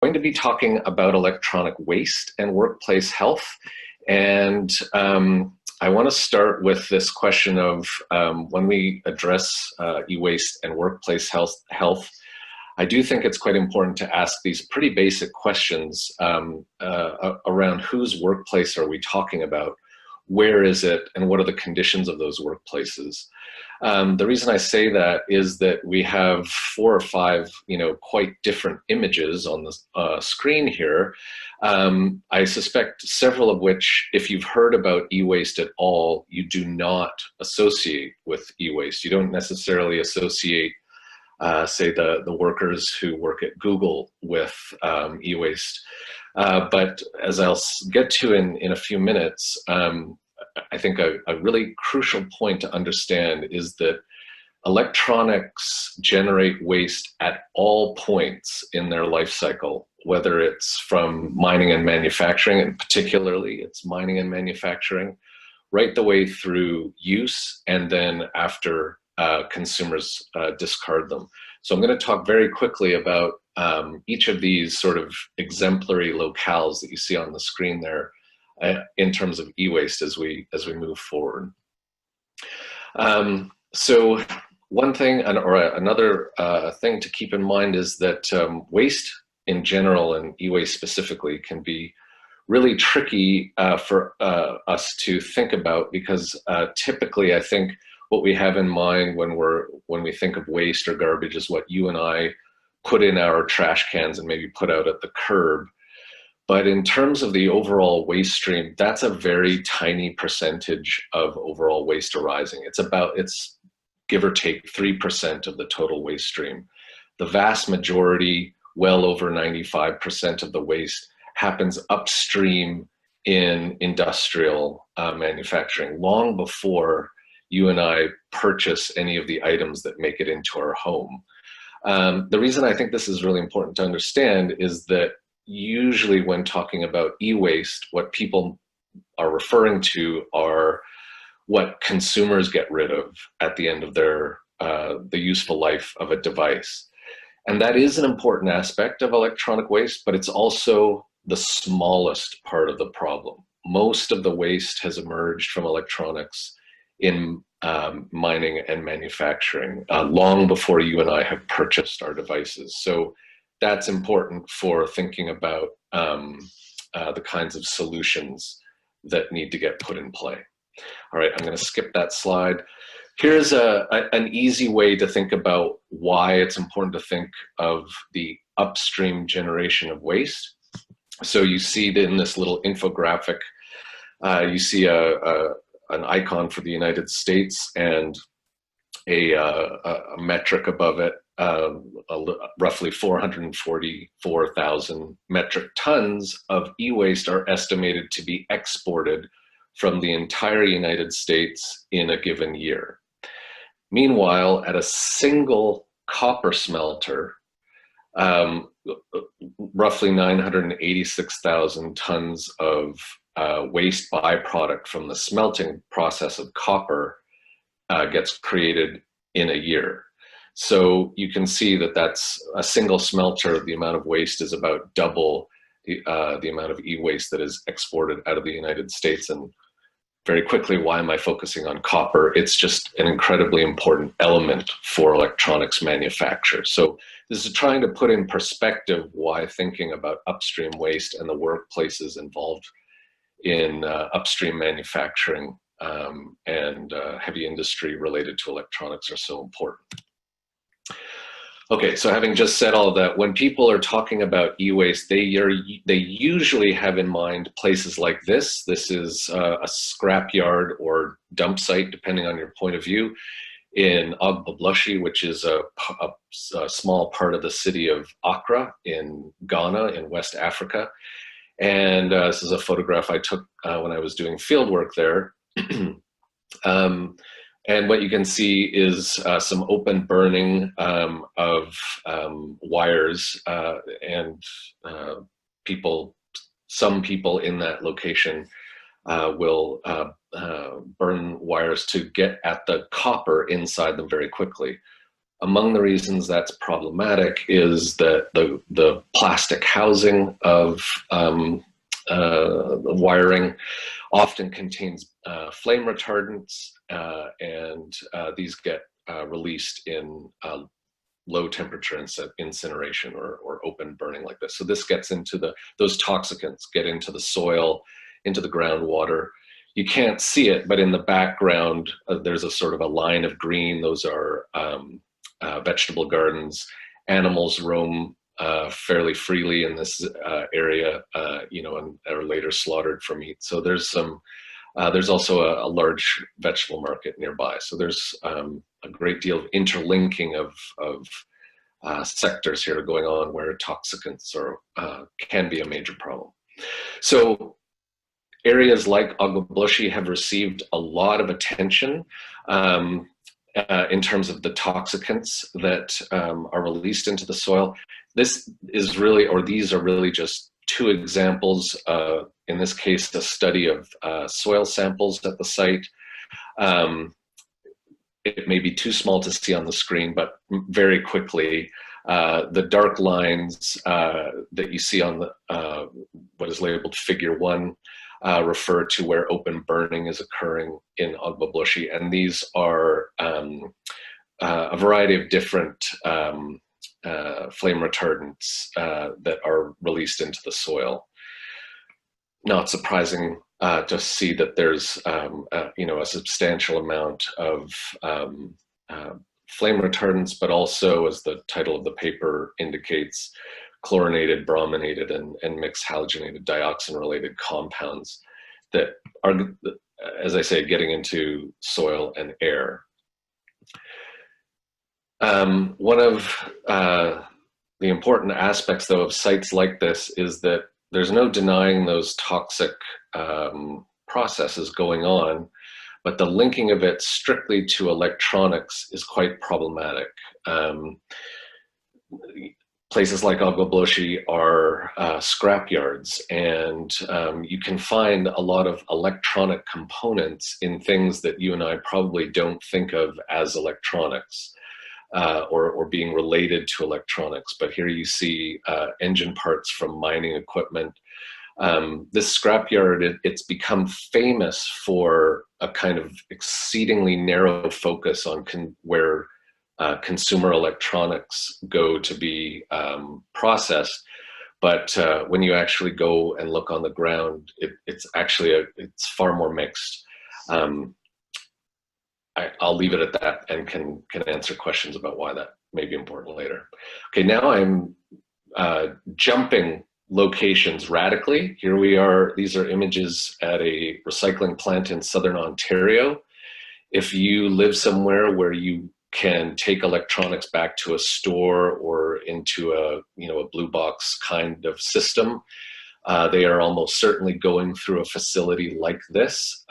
going to be talking about electronic waste and workplace health. And I want to start with this question of when we address e-waste and workplace health, I do think it's quite important to ask these pretty basic questions around whose workplace are we talking about, where is it, and what are the conditions of those workplaces. The reason I say that is that we have 4 or 5, quite different images on the screen here. I suspect several of which, if you've heard about e-waste at all, you do not associate with e-waste. You don't necessarily associate, say, the workers who work at Google with e-waste. But as I'll get to in a few minutes, I think a really crucial point to understand is that electronics generate waste at all points in their life cycle, whether it's from mining and manufacturing, and particularly it's mining and manufacturing, right the way through use and then after consumers discard them. So I'm going to talk very quickly about each of these sort of exemplary locales that you see on the screen there in terms of e-waste as we move forward. So one thing or another thing to keep in mind is that waste in general and e-waste specifically can be really tricky for us to think about, because typically I think what we have in mind when we think of waste or garbage is what you and I put in our trash cans and maybe put out at the curb. But in terms of the overall waste stream, that's a very tiny percentage of overall waste arising. It's give or take 3% of the total waste stream. The vast majority, well over 95% of the waste, happens upstream in industrial manufacturing, long before you and I purchase any of the items that make it into our home. The reason I think this is really important to understand is that usually when talking about e-waste, what people are referring to are what consumers get rid of at the end of the useful life of a device. And that is an important aspect of electronic waste, but it's also the smallest part of the problem. Most of the waste has emerged from electronics in mining and manufacturing long before you and I have purchased our devices. So that's important for thinking about the kinds of solutions that need to get put in play. All right, I'm going to skip that slide. Here's an easy way to think about why it's important to think of the upstream generation of waste. So you see in this little infographic, you see an icon for the United States and a metric above it. Roughly 444,000 metric tons of e-waste are estimated to be exported from the entire United States in a given year. Meanwhile, at a single copper smelter, roughly 986,000 tons of waste byproduct from the smelting process of copper gets created in a year. So you can see that that's a single smelter. The amount of waste is about double the amount of e-waste that is exported out of the United States. And very quickly, why am I focusing on copper? It's just an incredibly important element for electronics manufacture. So this is trying to put in perspective why thinking about upstream waste and the workplaces involved in upstream manufacturing and heavy industry related to electronics are so important. Okay, so having just said all of that, when people are talking about e-waste, they usually have in mind places like this. This is a scrapyard or dump site, depending on your point of view, in Ogbobloshi, which is a small part of the city of Accra in Ghana in West Africa. And this is a photograph I took when I was doing field work there. And what you can see is some open burning of wires and some people in that location will burn wires to get at the copper inside them very quickly. Among the reasons that's problematic is that the plastic housing of the wiring often contains flame retardants, and these get released in low temperature incineration or open burning like this. So this gets into those toxicants get into the soil, into the groundwater. You can't see it, but in the background, there's a sort of a line of green. Those are vegetable gardens. Animals roam fairly freely in this area, you know, and are later slaughtered for meat. So there's some, there's also a large vegetable market nearby. So there's a great deal of interlinking of sectors here going on where toxicants can be a major problem. So areas like Agbogbloshie have received a lot of attention in terms of the toxicants that are released into the soil. This is really, or these are really just two examples, in this case, a study of soil samples at the site. It may be too small to see on the screen, but very quickly, the dark lines that you see on the, what is labeled figure 1 refer to where open burning is occurring in Agbogbloshie, and these are a variety of different flame retardants that are released into the soil. Not surprising to see that there's you know, a substantial amount of flame retardants, but also, as the title of the paper indicates, chlorinated, brominated, and mixed halogenated dioxin-related compounds that are, as I say, getting into soil and air. One of the important aspects, though, of sites like this is that there's no denying those toxic processes going on, but the linking of it strictly to electronics is quite problematic. Places like Agbogbloshie are scrap yards, and you can find a lot of electronic components in things that you and I probably don't think of as electronics or being related to electronics. But here you see engine parts from mining equipment. This scrapyard, it's become famous for a kind of exceedingly narrow focus on where consumer electronics go to be processed. But when you actually go and look on the ground, it's actually it's far more mixed. I'll leave it at that and can answer questions about why that may be important later. Okay, now I'm jumping locations radically. Here we are, these are images at a recycling plant in Southern Ontario. If you live somewhere where you can take electronics back to a store or into a, you know, a blue box kind of system, they are almost certainly going through a facility like this.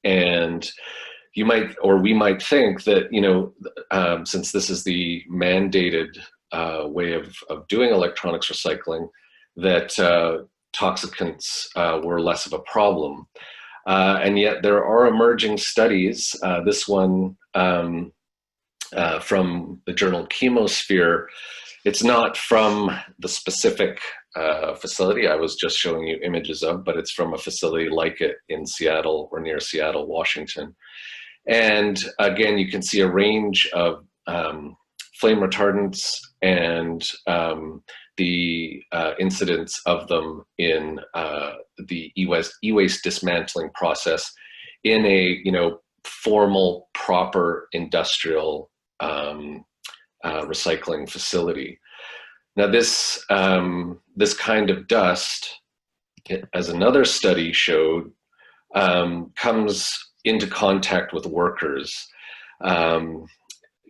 And you might, or we might think that, you know, since this is the mandated way of doing electronics recycling, that toxicants were less of a problem. And yet there are emerging studies, this one from the journal Chemosphere. It's not from the specific facility I was just showing you images of, but it's from a facility like it in Seattle or near Seattle, Washington. And again, you can see a range of flame retardants and the incidence of them in the e-waste dismantling process in a, you know, formal, proper industrial recycling facility. Now this this kind of dust, as another study showed, comes into contact with workers.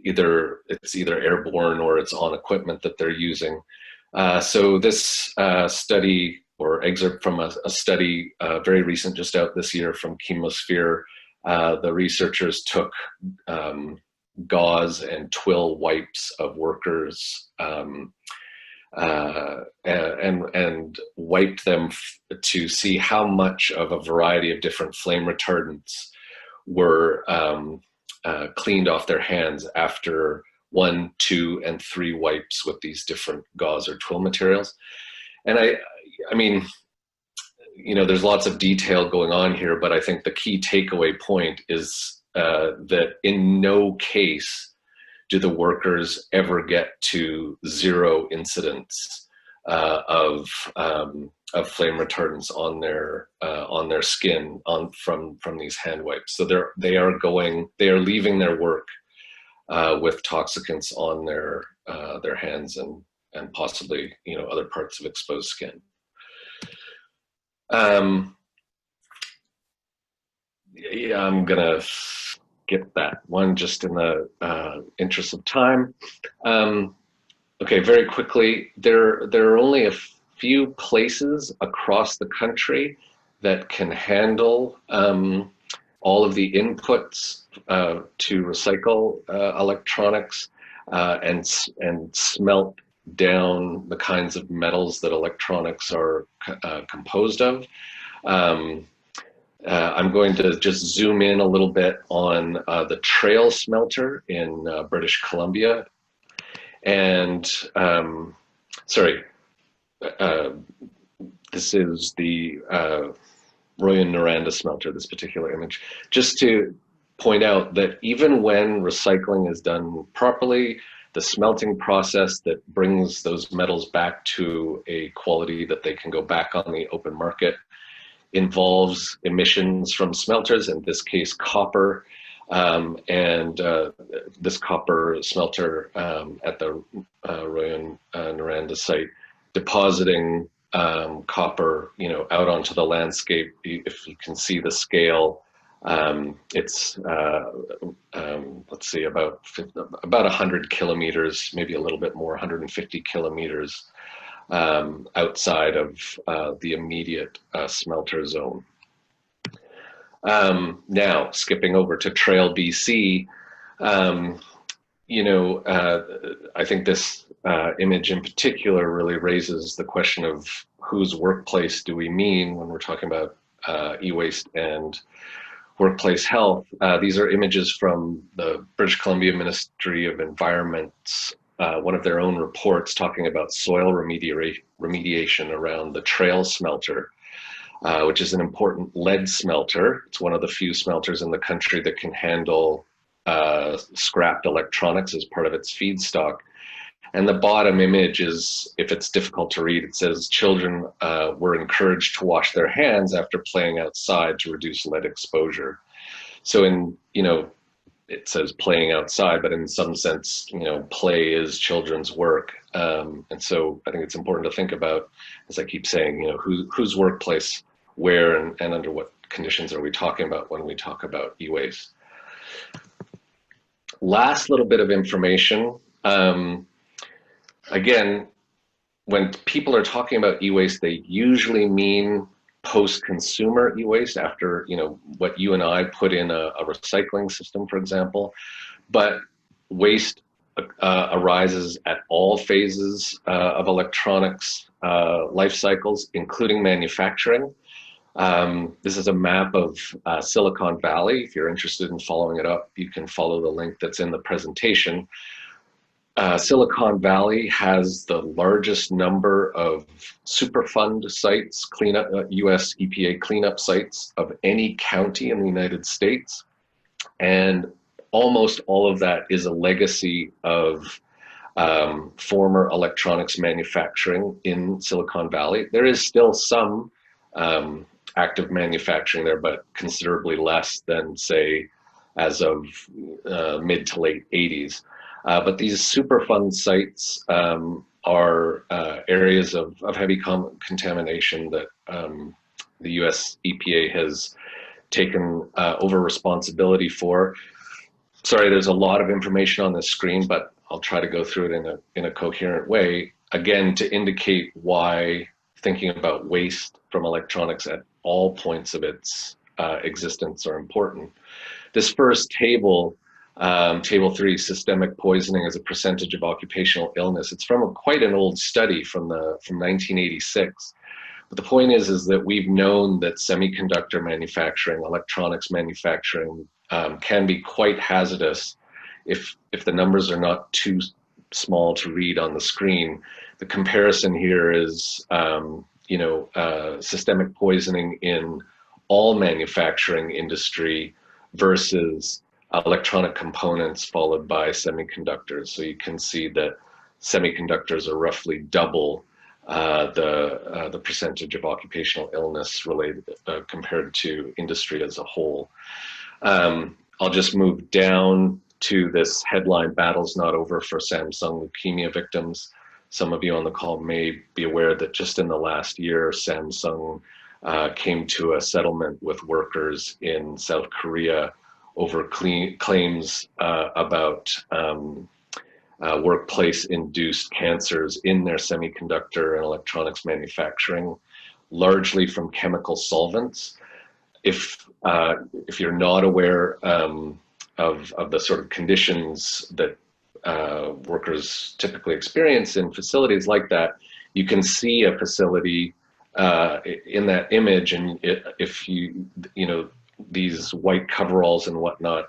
It's either airborne or it's on equipment that they're using. So this study, or excerpt from a study very recent, just out this year, from Chemosphere, the researchers took gauze and twill wipes of workers and wiped them to see how much of a variety of different flame retardants were cleaned off their hands after 1, 2, and 3 wipes with these different gauze or twill materials. And I mean, you know, there's lots of detail going on here, but I think the key takeaway point is that in no case do the workers ever get to 0 incidents of flame retardants on their skin from these hand wipes. So they are leaving their work with toxicants on their hands and possibly, you know, other parts of exposed skin. Yeah, I'm gonna skip that one just in the interest of time. Okay, very quickly, there are only a few places across the country that can handle all of the inputs to recycle electronics and smelt down the kinds of metals that electronics are composed of. I'm going to just zoom in a little bit on the Trail smelter in British Columbia. And this is the Royan-Noranda smelter, this particular image, just to point out that even when recycling is done properly, the smelting process that brings those metals back to a quality that they can go back on the open market involves emissions from smelters, in this case copper, and this copper smelter at the Royan-Noranda site depositing copper, you know, out onto the landscape. If you can see the scale, it's let's see, about 100 kilometers, maybe a little bit more, 150 kilometers outside of the immediate smelter zone. Now, skipping over to Trail, BC, you know, I think this image in particular really raises the question of whose workplace do we mean when we're talking about e-waste and workplace health. These are images from the British Columbia Ministry of Environment's one of their own reports talking about soil remediation around the Trail smelter, which is an important lead smelter. It's one of the few smelters in the country that can handle scrapped electronics as part of its feedstock. And the bottom image is, if it's difficult to read, it says children were encouraged to wash their hands after playing outside to reduce lead exposure. So in, you know, it says playing outside, but in some sense, you know, play is children's work. And so I think it's important to think about, as I keep saying, you know, whose workplace, where, and under what conditions are we talking about when we talk about e-waste. Last little bit of information. Again, when people are talking about e-waste, they usually mean post-consumer e-waste, after, you know, what you and I put in a recycling system, for example. But waste arises at all phases of electronics life cycles, including manufacturing. This is a map of Silicon Valley. If you're interested in following it up, you can follow the link that's in the presentation. Silicon Valley has the largest number of Superfund sites, US EPA cleanup sites of any county in the United States. And almost all of that is a legacy of former electronics manufacturing in Silicon Valley. There is still some active manufacturing there, but considerably less than, say, as of mid to late 80s. But these Superfund sites are areas of heavy contamination that the US EPA has taken over responsibility for. Sorry, there's a lot of information on this screen, but I'll try to go through it in a coherent way, again, to indicate why thinking about waste from electronics at all points of its existence are important. This first table, Table 3, systemic poisoning as a percentage of occupational illness. It's from quite an old study from 1986. But the point is that we've known that semiconductor manufacturing, electronics manufacturing can be quite hazardous if the numbers are not too small to read on the screen, the comparison here is, systemic poisoning in all manufacturing industry versus electronic components followed by semiconductors. So you can see that semiconductors are roughly double the percentage of occupational illness related compared to industry as a whole. I'll just move down to this headline, "Battle's Not Over for Samsung Leukemia Victims." Some of you on the call may be aware that just in the last year, Samsung came to a settlement with workers in South Korea over claims about workplace-induced cancers in their semiconductor and electronics manufacturing, largely from chemical solvents. If you're not aware of the sort of conditions that workers typically experience in facilities like that, you can see a facility in that image, and if these white coveralls and whatnot,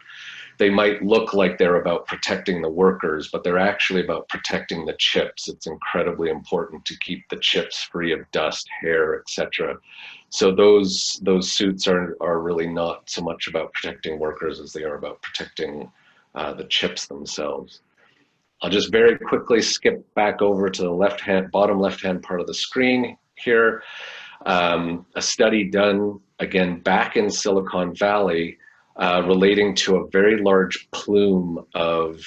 they might look like they're about protecting the workers, but they're actually about protecting the chips. It's incredibly important to keep the chips free of dust, hair, etc. So those suits are really not so much about protecting workers as they are about protecting the chips themselves. I'll just very quickly skip back over to the bottom left-hand part of the screen here. A study done, again, back in Silicon Valley, relating to a very large plume of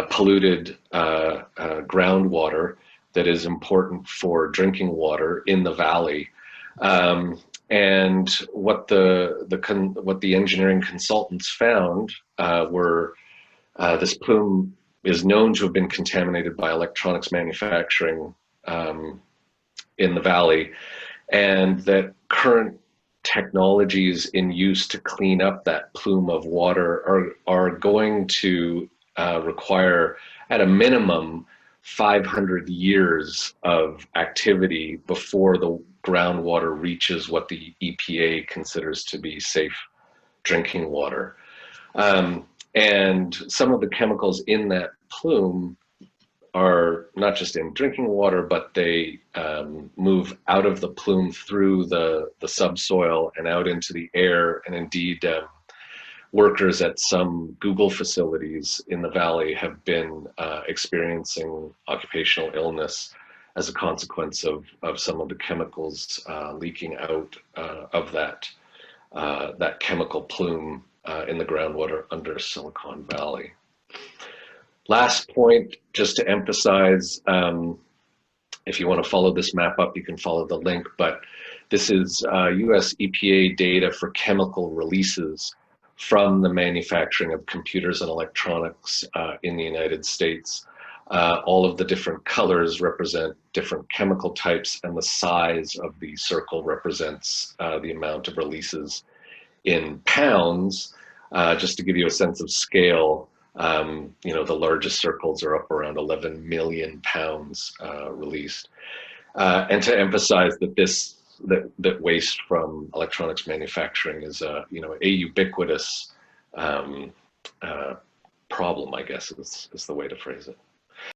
polluted groundwater that is important for drinking water in the valley. And what the engineering consultants found were this plume is known to have been contaminated by electronics manufacturing in the valley, and that current technologies in use to clean up that plume of water are going to require, at a minimum, 500 years of activity before the groundwater reaches what the EPA considers to be safe drinking water. And some of the chemicals in that plume are not just in drinking water, but they move out of the plume through the subsoil and out into the air. And indeed, workers at some Google facilities in the valley have been experiencing occupational illness as a consequence of some of the chemicals leaking out of that chemical plume in the groundwater under Silicon Valley. Last point, just to emphasize, if you want to follow this map up, you can follow the link, but this is US EPA data for chemical releases from the manufacturing of computers and electronics in the United States. All of the different colors represent different chemical types, and the size of the circle represents the amount of releases in pounds. Just to give you a sense of scale, the largest circles are up around 11 million pounds released. And to emphasize that that waste from electronics manufacturing is a ubiquitous problem, I guess is the way to phrase it.